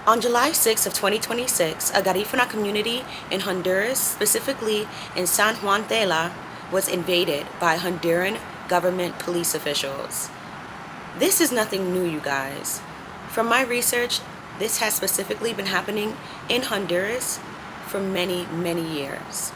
On July 6 of 2026, a Garifuna community in Honduras, specifically in San Juan Tela, was invaded by Honduran government police officials. This is nothing new, you guys. From my research, this has specifically been happening in Honduras for many, many years.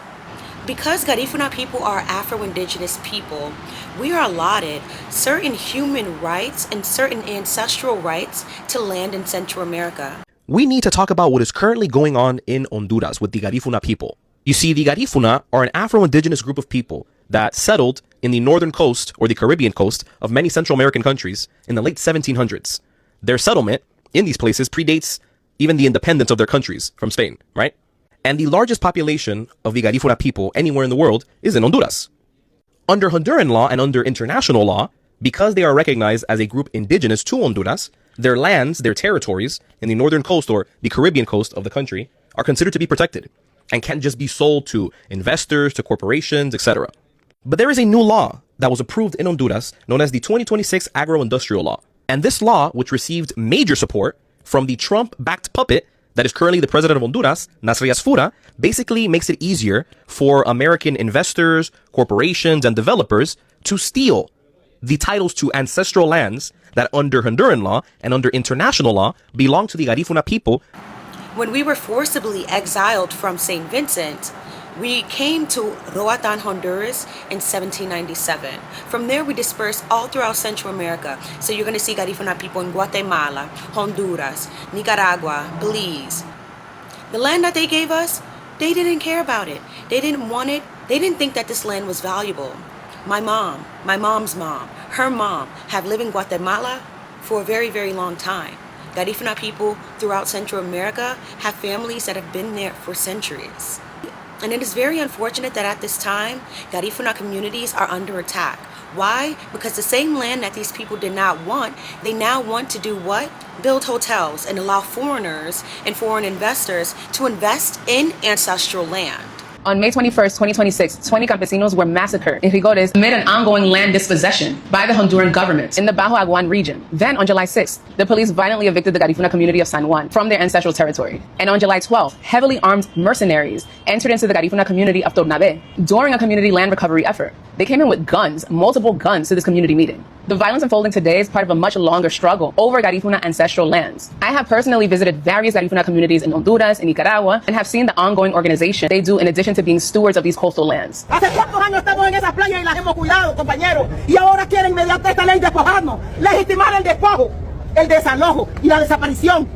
Because Garifuna people are Afro-Indigenous people, we are allotted certain human rights and certain ancestral rights to land in Central America. We need to talk about what is currently going on in Honduras with the Garifuna people. You see, the Garifuna are an Afro-Indigenous group of people that settled in the northern coast or the Caribbean coast of many Central American countries in the late 1700s. Their settlement in these places predates even the independence of their countries from Spain, right? And the largest population of the Garifuna people anywhere in the world is in Honduras. Under Honduran law and under international law, because they are recognized as a group indigenous to Honduras, their lands, their territories in the northern coast or the Caribbean coast of the country are considered to be protected and can't just be sold to investors, to corporations, etc. But there is a new law that was approved in Honduras known as the 2026 Agro-Industrial Law. And this law, which received major support from the Trump-backed puppet that is currently the president of Honduras, Nasriasfura, basically makes it easier for American investors, corporations, and developers to steal the titles to ancestral lands that under Honduran law and under international law belong to the Garifuna people. When we were forcibly exiled from St. Vincent, we came to Roatan, Honduras in 1797. From there, we dispersed all throughout Central America. So you're going to see Garifuna people in Guatemala, Honduras, Nicaragua, Belize. The land that they gave us, they didn't care about it. They didn't want it. They didn't think that this land was valuable. My mom, my mom's mom, her mom have lived in Guatemala for a very, very long time. Garifuna people throughout Central America have families that have been there for centuries. And it is very unfortunate that at this time, Garifuna communities are under attack. Why? Because the same land that these people did not want, they now want to do what? Build hotels and allow foreigners and foreign investors to invest in ancestral land. On May 21st, 2026, 20 campesinos were massacred in Rigores amid an ongoing land dispossession by the Honduran government in the Bajo Aguan region. Then on July 6th, the police violently evicted the Garifuna community of San Juan from their ancestral territory. And on July 12th, heavily armed mercenaries entered into the Garifuna community of Tornabé during a community land recovery effort. They came in with guns, multiple guns, to this community meeting. The violence unfolding today is part of a much longer struggle over Garifuna ancestral lands. I have personally visited various Garifuna communities in Honduras and Nicaragua and have seen the ongoing organization they do in addition to being stewards of these coastal lands. Hace cuántos años estamos en esas playas y las hemos cuidado, compañeros, y ahora quieren mediante esta ley despojarnos, legitimar el despojo, el desalojo y la desaparición.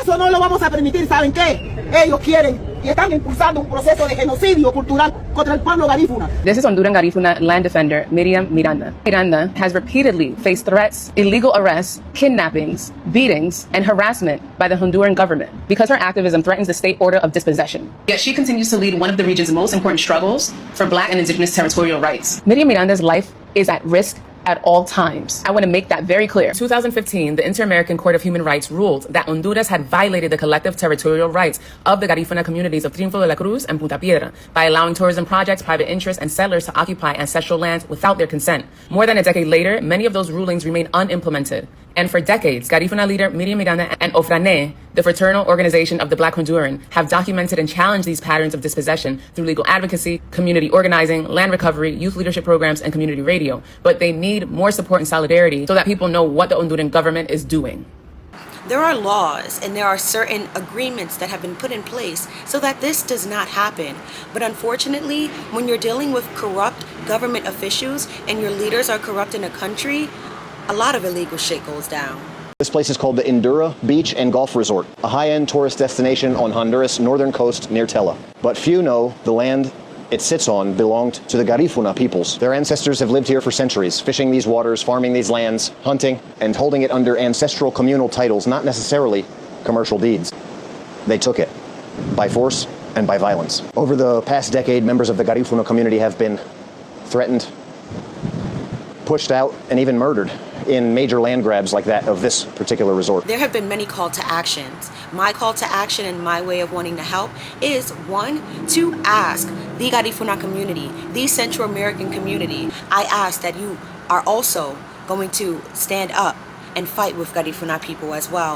Eso no lo vamos a permitir. ¿Saben qué? Ellos quieren y están impulsando un proceso de genocidio cultural contra el pueblo garífuna. This is Honduran Garifuna land defender Miriam Miranda. Miranda has repeatedly faced threats, illegal arrests, kidnappings, beatings, and harassment by the Honduran government because her activism threatens the state order of dispossession. Yet she continues to lead one of the region's most important struggles for Black and Indigenous territorial rights. Miriam Miranda's life is at risk at all times. I want to make that very clear. In 2015, the Inter-American Court of Human Rights ruled that Honduras had violated the collective territorial rights of the Garifuna communities of Triunfo de la Cruz and Punta Piedra by allowing tourism projects, private interests, and settlers to occupy ancestral lands without their consent. More than a decade later, many of those rulings remain unimplemented. And for decades, Garifuna leader Miriam Miranda and OFRANEH, the fraternal organization of the Black Honduran, have documented and challenged these patterns of dispossession through legal advocacy, community organizing, land recovery, youth leadership programs, and community radio. But they need more support and solidarity so that people know what the Honduran government is doing. There are laws and there are certain agreements that have been put in place so that this does not happen. But unfortunately, when you're dealing with corrupt government officials and your leaders are corrupt in a country, a lot of illegal shit goes down. This place is called the Endura Beach and Golf Resort, a high-end tourist destination on Honduras' northern coast near Tela. But few know the land it sits on belonged to the Garifuna peoples. Their ancestors have lived here for centuries, fishing these waters, farming these lands, hunting, and holding it under ancestral communal titles, not necessarily commercial deeds. They took it by force and by violence. Over the past decade, members of the Garifuna community have been threatened, pushed out, and even murdered in major land grabs like that of this particular resort. There have been many call to actions. My call to action and my way of wanting to help is, one, to ask the Garifuna community, the Central American community, I ask that you are also going to stand up and fight with Garifuna people as well.